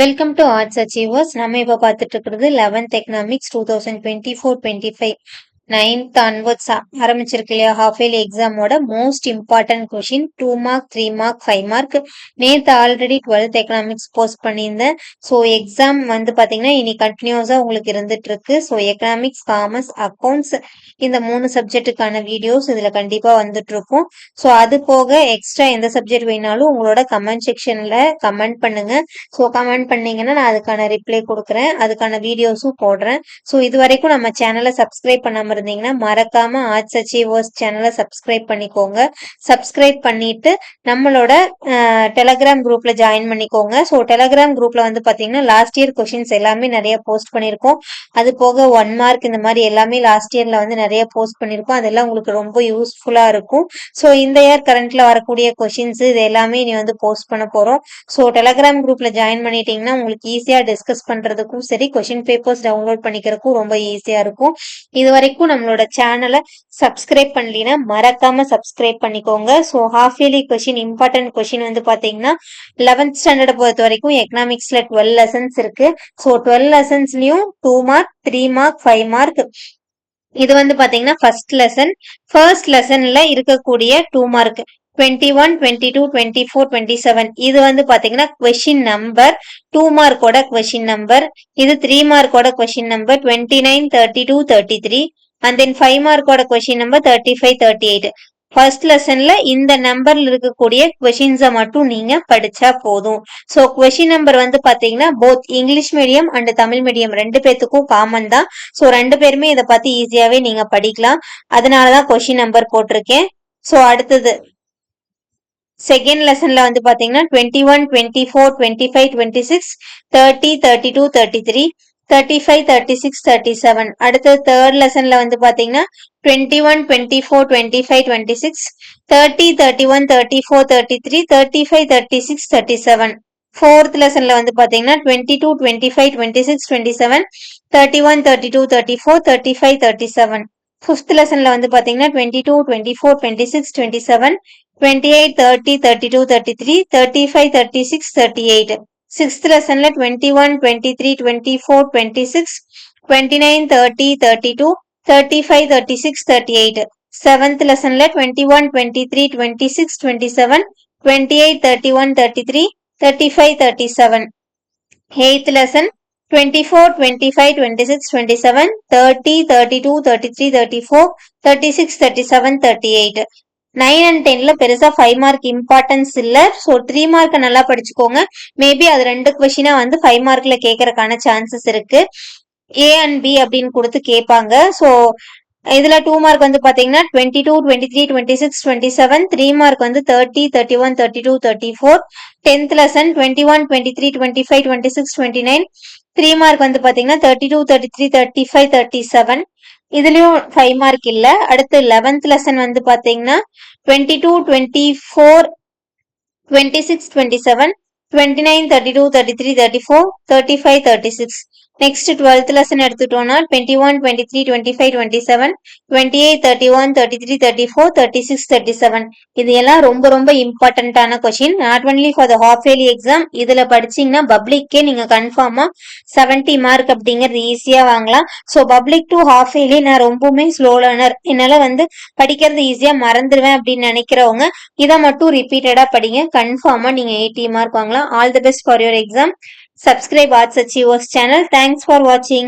Welcome to arts achievers. நம்ம இப்போ பார்த்துட்டு இருக்கிறது 11th எக்கனாமிக்ஸ் 2024-25 9th onwards ஆரம்பிச்சிருக்கு இல்லையா? ஹாஃப் இயர்லி எக்ஸாமோட most important question 2 mark 3 mark 5 mark. நேற்று ஆல்ரெடி 12th எக்கனாமிக்ஸ் போஸ்ட் பண்ணியிருந்தேன். ஸோ எக்ஸாம் வந்து பார்த்தீங்கன்னா இனி கண்டினியூஸாக உங்களுக்கு இருந்துட்டு இருக்கு. ஸோ எக்கனாமிக்ஸ், காமர்ஸ், அக்கௌண்ட்ஸ் இந்த 3 சப்ஜெக்ட்டுக்கான வீடியோஸ் இதில் கண்டிப்பாக வந்துட்டு இருக்கும். ஸோ அது போக எக்ஸ்ட்ரா எந்த சப்ஜெக்ட் வேணாலும் உங்களோட கமெண்ட் செக்ஷனில் கமெண்ட் பண்ணுங்க. ஸோ கமெண்ட் பண்ணீங்கன்னா நான் அதுக்கான ரிப்ளை கொடுக்குறேன், அதுக்கான வீடியோஸும் போடுறேன். ஸோ இது வரைக்கும் நம்ம சேனலை சப்ஸ்கிரைப் பண்ணாமல் இருந்தீங்கன்னா மறக்காம ஆர்ட்ஸ் அச்சீவர்ஸ் சேனலை சப்ஸ்கிரைப் பண்ணிக்கோங்க. சப்ஸ்கிரைப் பண்ணிட்டு நம்மளோட டெலகிராம் குரூப்ல ஜாயின் பண்ணிக்கோங்க. ஸோ டெலகிராம் குரூப்ல வந்து பாத்தீங்கன்னா லாஸ்ட் இயர் கொஷின்ஸ் எல்லாமே நிறைய போஸ்ட் பண்ணியிருக்கோம். அது போக 1 மார்க் இந்த மாதிரி எல்லாமே லாஸ்ட் இயர்ல வந்து நிறைய போஸ்ட் பண்ணியிருக்கோம். அதெல்லாம் உங்களுக்கு ரொம்ப யூஸ்ஃபுல்லா இருக்கும். ஸோ இந்த இயர் கரண்ட்ல வரக்கூடிய கொஷின்ஸ் இது எல்லாமே நீ வந்து போஸ்ட் பண்ண போறோம். ஸோ டெலகிராம் குரூப்ல ஜாயின் பண்ணிட்டீங்கன்னா உங்களுக்கு ஈஸியா டிஸ்கஸ் பண்றதுக்கும் சரி, கொஷின் பேப்பர்ஸ் டவுன்லோட் பண்ணிக்கிறதுக்கும் ரொம்ப ஈஸியா இருக்கும். இது வரைக்கும் நம்மளோட சேனலை சப்ஸ்கிரைப் பண்ணலீங்கன்னா மறக்காம சப்ஸ்கிரைப் பண்ணிக்கோங்க. So half yearly question, important question வந்து பாத்தீங்கன்னா 11th ஸ்டாண்டர்ட் பொறுத்த வரைக்கும் எக்கனாமிக்ஸ்ல 12 லெசன்ஸ் இருக்கு. ஸோ 12 லெசன்ஸ்லயும் 2 மார்க் 3 மார்க் 5 மார்க். இது வந்து பாத்தீங்கன்னா ஃபர்ஸ்ட் லெசன்ல இருக்கக்கூடிய 2 மார்க் 21, 22, 24, 27. இது வந்து பாத்தீங்கன்னா கொஸ்டின் நம்பர் 2 மார்க்கோட கொஸ்டின் நம்பர். இது 3 மார்க்கோட கொஸ்டின் நம்பர் 29, 32, 33. அண்ட் தென் 5 மார்க்கோட கொஸ்டின் நம்பர் 35, 38. ஃபர்ஸ்ட் லெசன்ல இந்த நம்பர்ல இருக்கக்கூடிய கொஸ்டின்ஸை மட்டும் நீங்க படிச்சா போதும். ஸோ கொஸ்டின் நம்பர் வந்து பாத்தீங்கன்னா both English medium and Tamil medium ரெண்டு பேத்துக்கும் காமன் தான். ஸோ ரெண்டு பேருமே இதை பத்தி ஈஸியாவே நீங்க படிக்கலாம். அதனாலதான் கொஸ்டின் நம்பர் போட்டிருக்கேன். ஸோ அடுத்தது செகண்ட் லெசன்ல வந்து பாத்தீங்கன்னா 21, 24, 25, 26, 30, 32, 33, 35, 36, 37. அடுத்து தேர்ட் லெசன்ல வந்து பாத்தீங்கன்னா 21, 24, 25, 26, 30, 31, 34, 33, 35, 36, 37. ஃபோர்த் லெசன்ல வந்து பாத்தீங்கன்னா 22, 25, 26, 27, 31, 32, 34, 35, 37. ஃபிஃப்த் லெசன்ல வந்து பாத்தீங்கன்னா 22, 24, 26, 27, 28, 30, 32, 33, 35, 36, 38. சிக்ஸ்த் லெசன்ல 21, 23, 24, 26, 29, 30, 32, 35, 36, 38. செவன்த் லெசன்ல 21, 23, 26, 27, 28, 31, 33, 35, 37. Eighth lesson 24, 25, 26, 27, 30, 32, 33, 34, 36, 37, 38. 9 and 10ல பெருசா 5 மார்க் இம்பார்ட்டன்ஸ் இல்ல. ஸோ 3 மார்க் நல்லா படிச்சுக்கோங்க. மேபி அது 2 கொஸ்டினா வந்து 5 மார்க்ல கேட்கறதுக்கான சான்சஸ் இருக்கு. ஏ அண்ட் பி அப்படின்னு கொடுத்து கேட்பாங்க. ஸோ இதுல 2 மார்க் வந்து பாத்தீங்கன்னா 22, 23, 26, 27. 3 மார்க் வந்து 30, 31, 32, 34. 10th lesson 21, 23, 25, 26, 29. 3 மார்க் வந்து பாத்தீங்கன்னா 32, 33, 35, 37. இதுலயும் 5 மார்க் இல்ல. அடுத்து 11th லெசன் வந்து பாத்தீங்கன்னா 22, 24, 26, 27, 29, 32, 33, 34, 35, 36. நெக்ஸ்ட் 12th லெசன் எடுத்துட்டோம்னா 21, 23, 25, 27, 28, 31, 33, 34, 36, 37. இது எல்லாம் ரொம்ப ரொம்ப இம்பார்ட்டன்டான question. Not only for the half yearly exam. இதுல படிச்சீங்கன்னா பப்ளிக்கே நீங்க கன்ஃபார்மா 70 மார்க் அப்படிங்கிறது ஈஸியா வாங்கலாம். So public to half yearly நான் ரொம்பவுமே ஸ்லோ லேர்னர், என்னால வந்து படிக்கிறது ஈஸியா மறந்துடுவேன் அப்படின்னு நினைக்கிறவங்க இதை மட்டும் ரிப்பீட்டடா படிங்க. கன்ஃபார்மா நீங்க 80 மார்க் வாங்கலாம். All the best for your exam. Subscribe Arts Achievers channel. Thanks for watching.